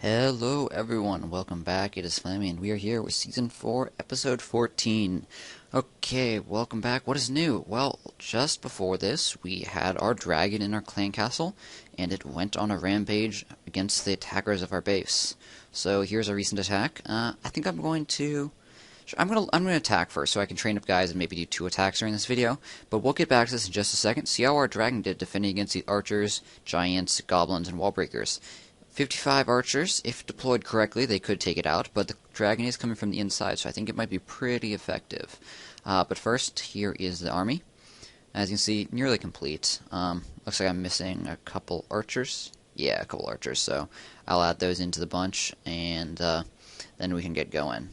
Hello everyone, welcome back. It is Flammy and we are here with Season 4, Episode 14. Okay, welcome back. What is new? Well, just before this, we had our dragon in our clan castle, and it went on a rampage against the attackers of our base. So here's a recent attack. I think I'm going to... I'm gonna attack first so I can train up guys and maybe do 2 attacks during this video, but we'll get back to this in just a second. See how our dragon did defending against the archers, giants, goblins, and wall breakers. 55 archers, if deployed correctly, they could take it out, but the dragon is coming from the inside, so I think it might be pretty effective. But first, here is the army. As you can see, nearly complete. Looks like I'm missing a couple archers. Yeah, a couple archers, so I'll add those into the bunch, and then we can get going.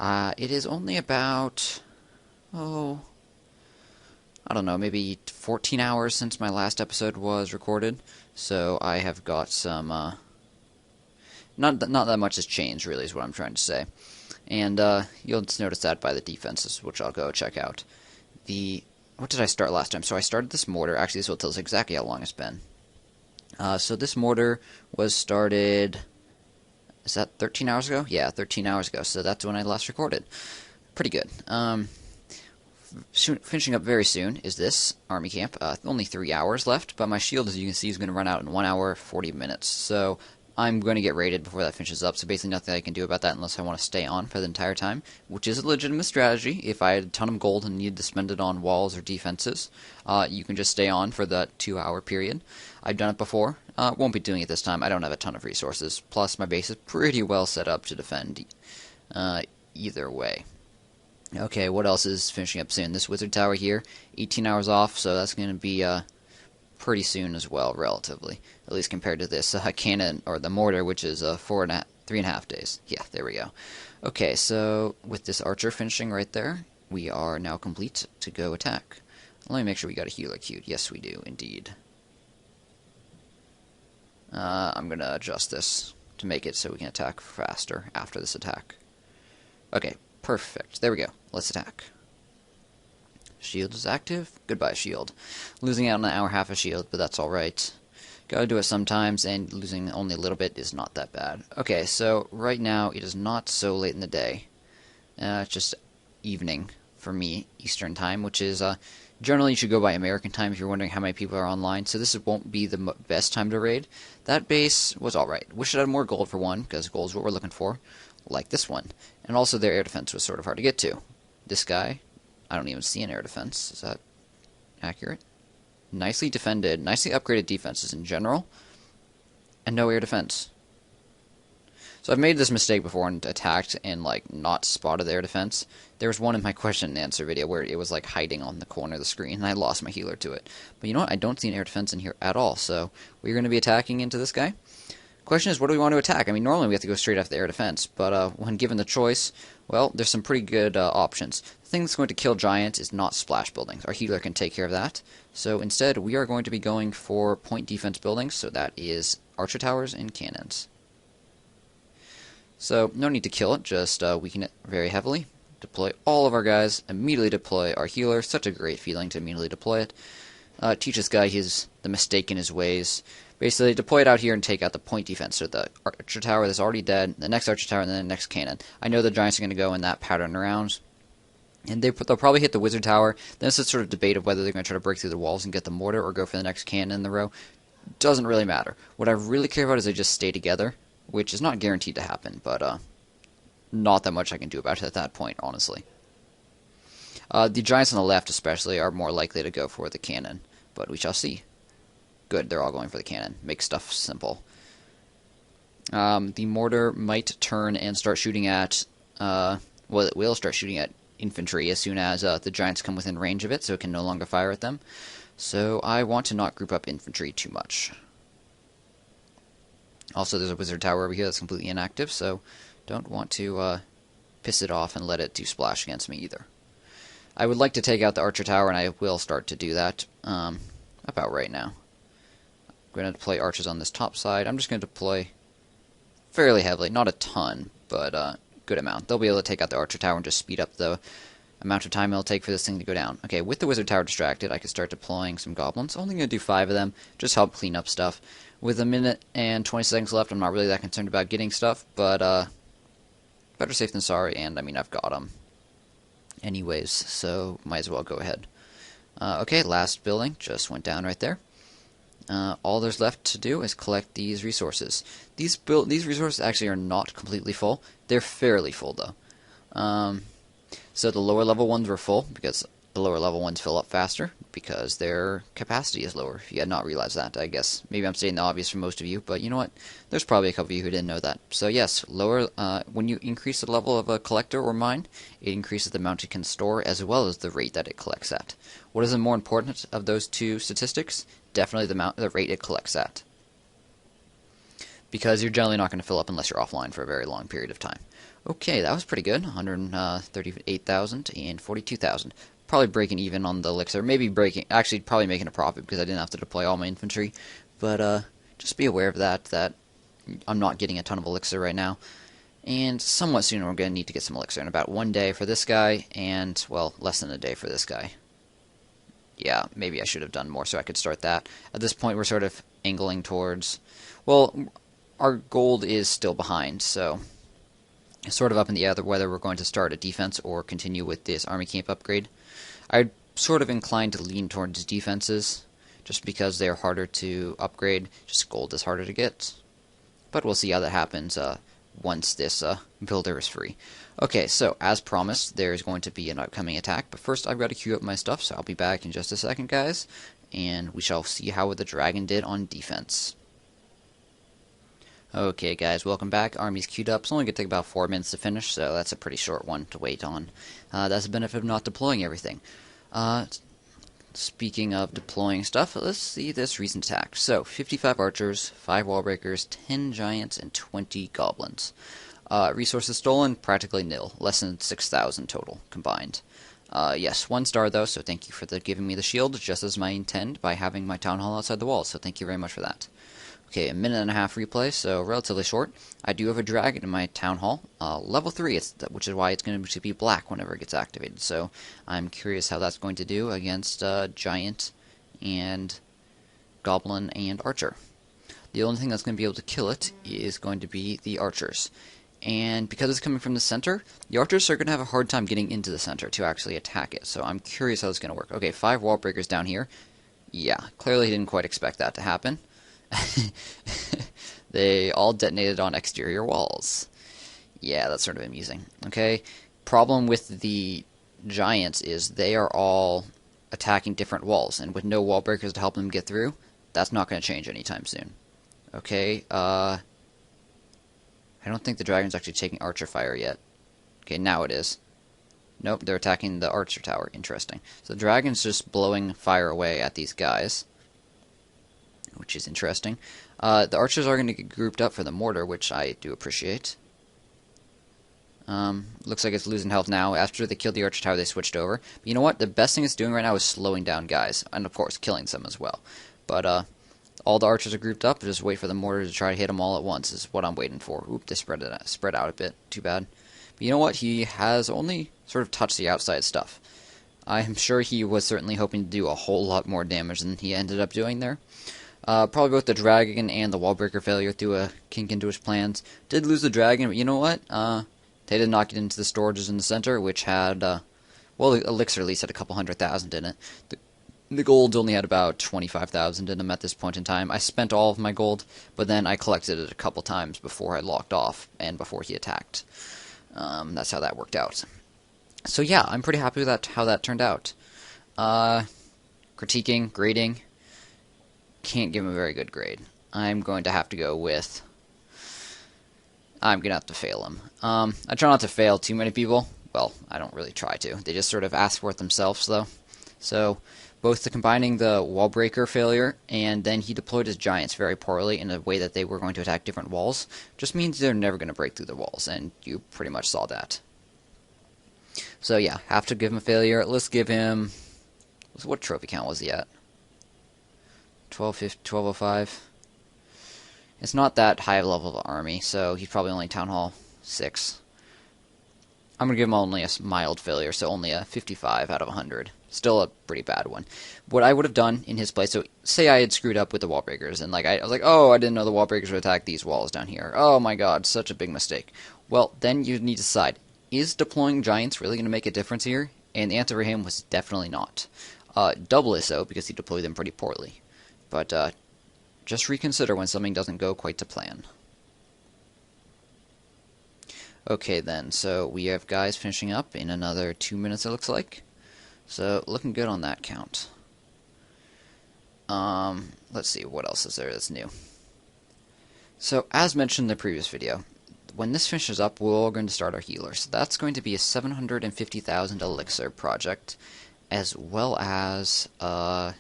It is only about, I don't know, maybe 14 hours since my last episode was recorded, so I have got some, not that much has changed, really, is what I'm trying to say. And you'll just notice that by the defenses, which I'll go check out. What did I start last time? So I started this mortar. Actually, this will tell us exactly how long it's been. So this mortar was started, is that 13 hours ago? Yeah, 13 hours ago, so that's when I last recorded. Pretty good. Finishing up very soon is this army camp. Only 3 hours left, but my shield, as you can see, is going to run out in 1 hour 40 minutes. So I'm going to get raided before that finishes up. So basically nothing I can do about that unless I want to stay on for the entire time, which is a legitimate strategy. If I had a ton of gold and needed to spend it on walls or defenses, you can just stay on for that 2-hour period. I've done it before. Won't be doing it this time. I don't have a ton of resources. Plus, my base is pretty well set up to defend either way. Okay, what else is finishing up soon? This wizard tower here, 18 hours off, so that's going to be pretty soon as well, relatively. At least compared to this cannon, or the mortar, which is 3.5 days. Yeah, there we go. Okay, so with this archer finishing right there, we are now complete to go attack. Let me make sure we got a healer queued. Yes, we do, indeed. I'm going to adjust this to make it so we can attack faster after this attack. Okay, perfect. There we go. Let's attack. Shield is active. Goodbye, shield. Losing out on an hour half a shield, but that's alright. Gotta do it sometimes, and losing only a little bit is not that bad. Okay, so right now it is not so late in the day. It's just evening for me, Eastern time, which is generally you should go by American time if you're wondering how many people are online. So this won't be the best time to raid. That base was alright. Wish it had more gold for one, because gold is what we're looking for. Like this one. And also their air defense was sort of hard to get to. This guy, I don't even see an air defense. Is that accurate? Nicely defended, nicely upgraded defenses in general, and no air defense. So I've made this mistake before and attacked and not spotted the air defense. There was one in my question and answer video where it was hiding on the corner of the screen, and I lost my healer to it. But you know what? I don't see an air defense in here at all, so we're going to be attacking into this guy. Question is, what do we want to attack? I mean, normally we have to go straight after the air defense, but when given the choice, well, there's some pretty good options. The thing that's going to kill giants is not splash buildings. Our healer can take care of that. So instead, we are going to be going for point defense buildings, so that is archer towers and cannons. So, no need to kill it, just weaken it very heavily. Deploy all of our guys, immediately deploy our healer. Such a great feeling to immediately deploy it. Teach this guy the mistake in his ways. Basically, deploy it out here and take out the point defense. So the archer tower that's already dead, the next archer tower, and then the next cannon. I know the giants are going to go in that pattern around. And they'll probably hit the wizard tower. Then it's a sort of debate of whether they're going to try to break through the walls and get the mortar or go for the next cannon in the row. Doesn't really matter. What I really care about is they just stay together, which is not guaranteed to happen, but not that much I can do about it at that point, honestly. The giants on the left especially are more likely to go for the cannon, but we shall see. Good, they're all going for the cannon. Make stuff simple. The mortar might turn and start shooting at, well, it will start shooting at infantry as soon as the giants come within range of it, so it can no longer fire at them. So I want to not group up infantry too much. Also, there's a wizard tower over here that's completely inactive, so don't want to piss it off and let it do splash against me either. I would like to take out the archer tower, and I will start to do that about right now. I'm going to deploy archers on this top side. I'm just going to deploy fairly heavily, not a ton, but a good amount. They'll be able to take out the archer tower and just speed up the amount of time it'll take for this thing to go down. Okay, with the wizard tower distracted, I could start deploying some goblins. Only going to do 5 of them, just help clean up stuff. With a minute and 20 seconds left, I'm not really that concerned about getting stuff, but better safe than sorry, and I mean, I've got them anyways, so might as well go ahead. Okay, last building just went down right there. All there's left to do is collect these resources. These resources actually are not completely full. They're fairly full, though. So the lower level ones were full, because the lower level ones fill up faster, because their capacity is lower. If you had not realized that, I guess. Maybe I'm stating the obvious for most of you, but you know what? There's probably a couple of you who didn't know that. So yes, when you increase the level of a collector or mine, it increases the amount it can store, as well as the rate that it collects at. What is the more important of those two statistics? Definitely the rate it collects at. Because you're generally not going to fill up unless you're offline for a very long period of time. Okay, that was pretty good. 138,000 and 42,000. Probably breaking even on the elixir. Maybe actually probably making a profit because I didn't have to deploy all my infantry. But just be aware of that I'm not getting a ton of elixir right now. And somewhat soon we're going to need to get some elixir. In about 1 day for this guy, and, well, less than a day for this guy. Yeah, maybe I should have done more so I could start that. At this point we're sort of angling towards... Well, our gold is still behind, so... It's sort of up in the air whether we're going to start a defense or continue with this army camp upgrade. I'm sort of inclined to lean towards defenses, just because they're harder to upgrade, just gold is harder to get. But we'll see how that happens once this builder is free. Okay, so as promised, there's going to be an upcoming attack, but first I've got to queue up my stuff, so I'll be back in just a second, guys, and we shall see how the dragon did on defense. Okay, guys, welcome back. Army's queued up. It's only going to take about 4 minutes to finish, so that's a pretty short one to wait on. That's the benefit of not deploying everything. Speaking of deploying stuff, let's see this recent attack. So, 55 archers, 5 wall breakers, 10 giants, and 20 goblins. Resources stolen, practically nil. Less than 6,000 total, combined. Yes, 1 star though, so thank you for giving me the shield, just as my intent by having my town hall outside the walls, so thank you very much for that. Okay, a minute and a half replay, so relatively short. I do have a dragon in my town hall, level 3, which is why it's going to be black whenever it gets activated. So I'm curious how that's going to do against giant and goblin and archer. The only thing that's going to be able to kill it is going to be the archers. And because it's coming from the center, the archers are going to have a hard time getting into the center to actually attack it. So I'm curious how it's going to work. Okay, 5 wall breakers down here. Yeah, clearly he didn't quite expect that to happen. They all detonated on exterior walls. Yeah, that's sort of amusing. Okay, problem with the giants is they are all attacking different walls, and with no wall breakers to help them get through, that's not going to change anytime soon. Okay, I don't think the dragon's actually taking archer fire yet. Okay, now it is. Nope, they're attacking the archer tower. Interesting. So the dragon's just blowing fire away at these guys, which is interesting. The archers are going to get grouped up for the mortar, which I do appreciate. Looks like it's losing health now. After they killed the archer tower, they switched over. But you know what? The best thing it's doing right now is slowing down guys, and of course, killing some as well. But all the archers are grouped up. Just wait for the mortar to try to hit them all at once is what I'm waiting for. Oop, they spread out a bit. Too bad. But you know what? He has only sort of touched the outside stuff. I'm sure he was certainly hoping to do a whole lot more damage than he ended up doing there. Probably both the dragon and the wallbreaker failure threw a kink into his plans. Did lose the dragon, but you know what? They did not get into the storages in the center, which had, well, the elixir at least had a couple 100,000 in it. The gold only had about 25,000 in them at this point in time. I spent all of my gold, but then I collected it a couple times before I locked off and before he attacked. That's how that worked out. So yeah, I'm pretty happy with how that turned out. Critiquing, grading. Can't give him a very good grade. I'm going to have to go with... I'm going to have to fail him. I try not to fail too many people. Well, I don't really try to. They just sort of ask for it themselves, though. So, both combining the wall breaker failure, and then he deployed his giants very poorly in a way that they were going to attack different walls, just means they're never going to break through the walls, and you pretty much saw that. So yeah, have to give him a failure. Let's give him... What trophy count was he at? 1205. It's not that high of a level of army, so he's probably only Town Hall 6. I'm going to give him only a mild failure, so only a 55 out of 100. Still a pretty bad one. What I would have done in his place, so say I had screwed up with the wall breakers, and I was like, oh, I didn't know the wall breakers would attack these walls down here. Oh my god, such a big mistake. Well, then you need to decide, is deploying giants really going to make a difference here? And the answer for him was definitely not. Doubly so, because he deployed them pretty poorly. But just reconsider when something doesn't go quite to plan. Okay then, so we have guys finishing up in another 2 minutes it looks like. So, looking good on that count. Let's see, what else is there that's new? So, as mentioned in the previous video, when this finishes up, we're going to start our healer. So that's going to be a 750,000 elixir project, as well as, let's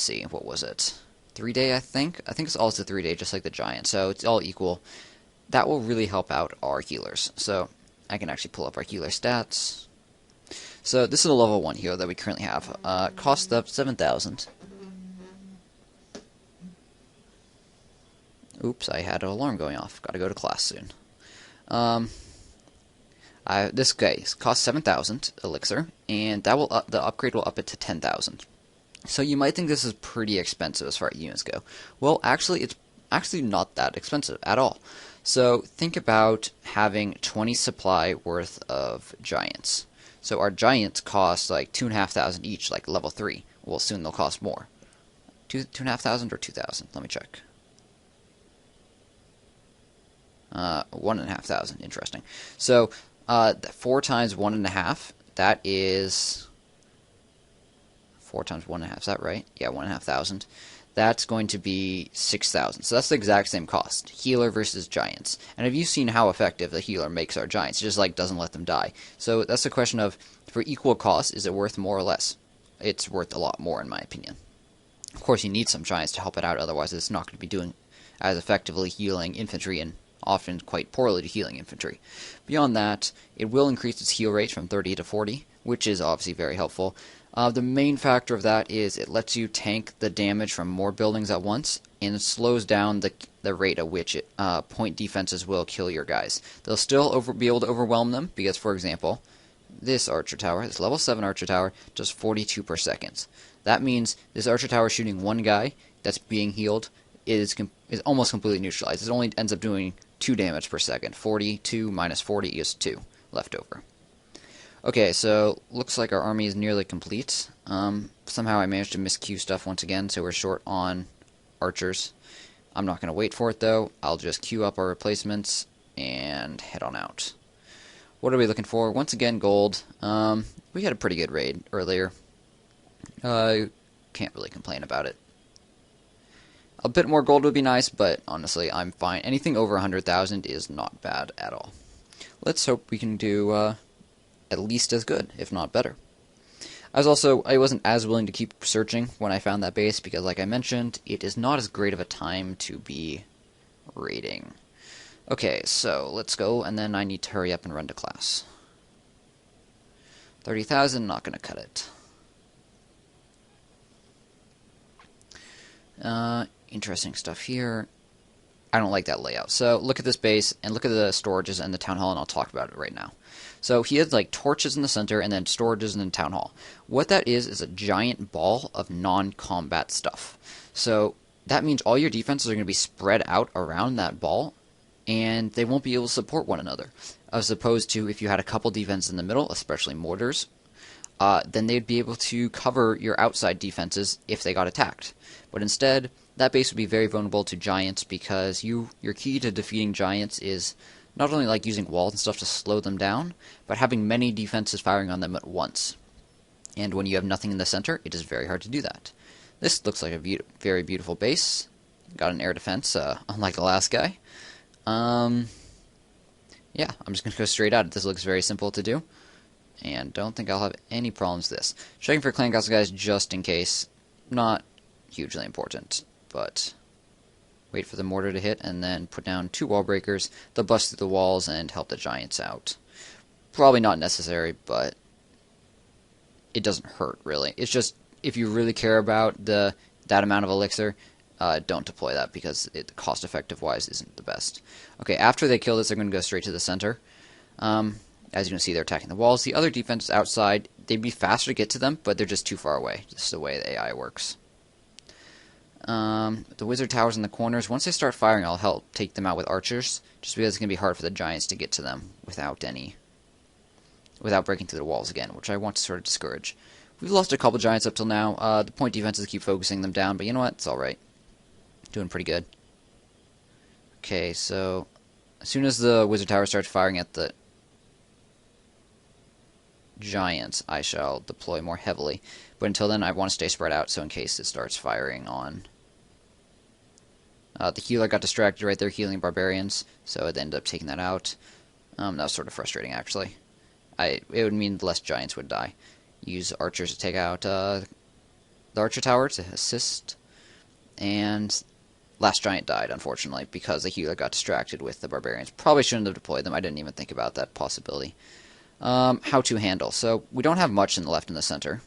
see, what was it? 3-day, I think? I think it's also 3-day, just like the giant, so it's all equal. That will really help out our healers. So, I can actually pull up our healer stats. So this is a level 1 healer that we currently have. Cost up 7,000. Oops, I had an alarm going off. Gotta go to class soon. This guy costs 7,000 elixir, and that will the upgrade will up it to 10,000. So you might think this is pretty expensive as far as units go. Well, actually, it's actually not that expensive at all. So think about having 20 supply worth of giants. So our giants cost like 2,500 each, like level 3. Well, soon they'll cost more. 2,500 or 2,000? Let me check. 1,500. Interesting. So 4 times 1.5. That is 4 times 1.5. Is that right? Yeah, 1,500. That's going to be 6,000. So that's the exact same cost. Healer versus giants. And have you seen how effective the healer makes our giants? It just doesn't let them die. So that's the question of, for equal cost, is it worth more or less? It's worth a lot more in my opinion. Of course you need some giants to help it out, otherwise it's not going to be doing as effectively healing infantry and often quite poorly to healing infantry. Beyond that, it will increase its heal rate from 30 to 40, which is obviously very helpful. The main factor of that is it lets you tank the damage from more buildings at once, and it slows down the rate at which point defenses will kill your guys. They'll still be able to overwhelm them, because, for example, this archer tower, this level 7 archer tower, does 42 per second. That means this archer tower shooting one guy that's being healed is almost completely neutralized. It only ends up doing 2 damage per second. 42 minus 40 is 2 left over. Okay, so looks like our army is nearly complete. Somehow I managed to miscue stuff once again, so we're short on archers. I'm not going to wait for it though. I'll just queue up our replacements and head on out. What are we looking for? Once again, gold. We had a pretty good raid earlier. Can't really complain about it. A bit more gold would be nice, but honestly, I'm fine. Anything over 100,000 is not bad at all. Let's hope we can do at least as good, if not better. I wasn't as willing to keep searching when I found that base, because like I mentioned, it is not as great of a time to be raiding. Okay, so let's go, and then I need to hurry up and run to class. 30,000, not going to cut it. Interesting stuff here. I don't like that layout. So look at this base, and look at the storages and the town hall, and I'll talk about it right now. So he has torches in the center, and then storages in the town hall. What that is a giant ball of non-combat stuff. So that means all your defenses are going to be spread out around that ball, and they won't be able to support one another. As opposed to if you had a couple defenses in the middle, especially mortars, then they'd be able to cover your outside defenses if they got attacked. But instead, that base would be very vulnerable to giants, because your key to defeating giants is not only using walls and stuff to slow them down, but having many defenses firing on them at once. And when you have nothing in the center, it is very hard to do that. This looks like a very beautiful base. Got an air defense, unlike the last guy. Yeah, I'm just going to go straight at it. This looks very simple to do, and don't think I'll have any problems with this. Checking for clan castle guys just in case. Not hugely important, but wait for the mortar to hit, and then put down 2 wall breakers. They'll bust through the walls and help the giants out. Probably not necessary, but it doesn't hurt, really. It's just, if you really care about that amount of elixir, don't deploy that, because cost-effective wise isn't the best. Okay, after they kill this, they're going to go straight to the center. As you can see, they're attacking the walls. The other defenses outside, they'd be faster to get to them, but they're just too far away. This is the way the AI works. The wizard towers in the corners, once they start firing, I'll help take them out with archers, just because it's going to be hard for the giants to get to them without breaking through the walls again, which I want to sort of discourage. We've lost a couple giants up till now. The point defenses keep focusing them down, but you know what? It's alright. Doing pretty good. Okay, so as soon as the wizard tower starts firing at the giants, I shall deploy more heavily. But until then, I want to stay spread out, so in case it starts firing on... the healer got distracted right there, healing barbarians, so it ended up taking that out. That was sort of frustrating, actually. It would mean less giants would die. Use archers to take out the archer tower to assist. And last giant died, unfortunately, because the healer got distracted with the barbarians. Probably shouldn't have deployed them. I didn't even think about that possibility. How to handle. So we don't have much in the left and the center.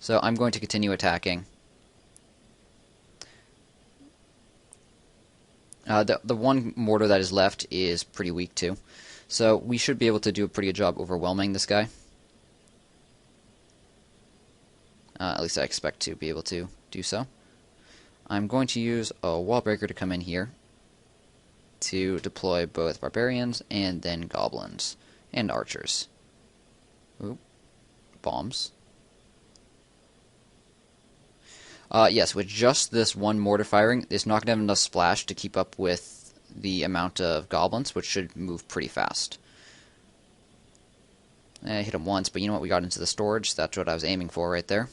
So I'm going to continue attacking. The one mortar that is left is pretty weak too. So we should be able to do a pretty good job overwhelming this guy. At least I expect to be able to do so. I'm going to use a wall breaker to come in here to deploy both barbarians and then goblins and archers. Ooh, bombs. Yes, with just this one mortar firing, it's not going to have enough splash to keep up with the amount of goblins, which should move pretty fast. I hit him once, but you know what? We got into the storage. That's what I was aiming for right there.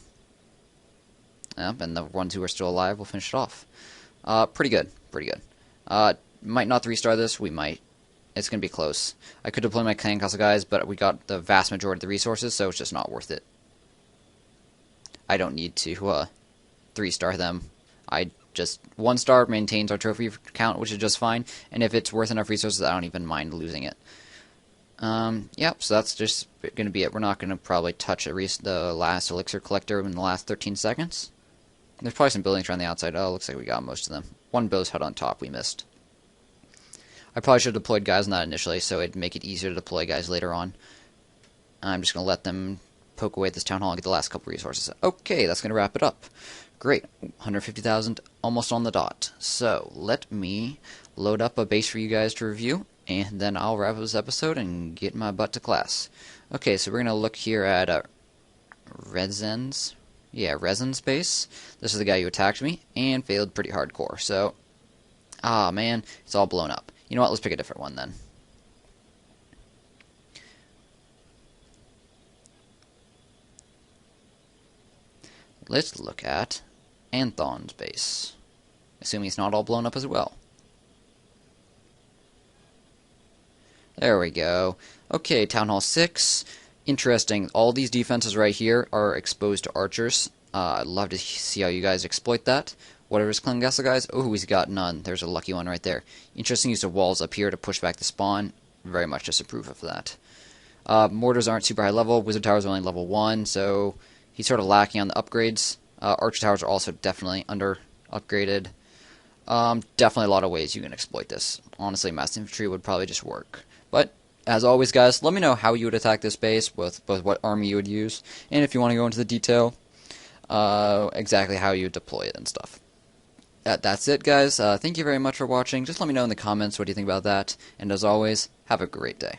Yep, and the ones who are still alive will finish it off. Pretty good. Pretty good. Might not 3-star this. We might. It's going to be close. I could deploy my clan castle guys, but we got the vast majority of the resources, so it's just not worth it. I don't need to 3-star them. I just 1-star maintains our trophy count, which is just fine, and if it's worth enough resources, I don't even mind losing it. Yep, so that's just going to be it. We're not going to probably touch the last elixir collector in the last 13 seconds. There's probably some buildings around the outside. Oh, looks like we got most of them. One bow's hut on top we missed. I probably should have deployed guys on that initially, so it'd make it easier to deploy guys later on. I'm just going to let them poke away at this town hall and get the last couple resources. Okay, that's going to wrap it up. Great, 150,000 almost on the dot. So, let me load up a base for you guys to review, and then I'll wrap up this episode and get my butt to class. Okay, so we're going to look here at Rezen's base. This is the guy who attacked me, and failed pretty hardcore. So, man, it's all blown up. You know what, let's pick a different one then. Let's look at Anthon's base. Assuming it's not all blown up as well. There we go. Okay, Town Hall 6. Interesting. All these defenses right here are exposed to archers. I'd love to see how you guys exploit that. Whatever's clan castle guys. Oh, he's got none. There's a lucky one right there. Interesting use of walls up here to push back the spawn. Very much disapprove of that. Mortars aren't super high level. Wizard towers are only level 1, so he's sort of lacking on the upgrades. Archer towers are also definitely under upgraded. Definitely a lot of ways you can exploit this. Honestly, mass infantry would probably just work. But as always, guys, let me know how you would attack this base, with both what army you would use, and if you want to go into the detail, exactly how you would deploy it and stuff. That's it, guys. Thank you very much for watching. Just let me know in the comments what you think about that. And as always, have a great day.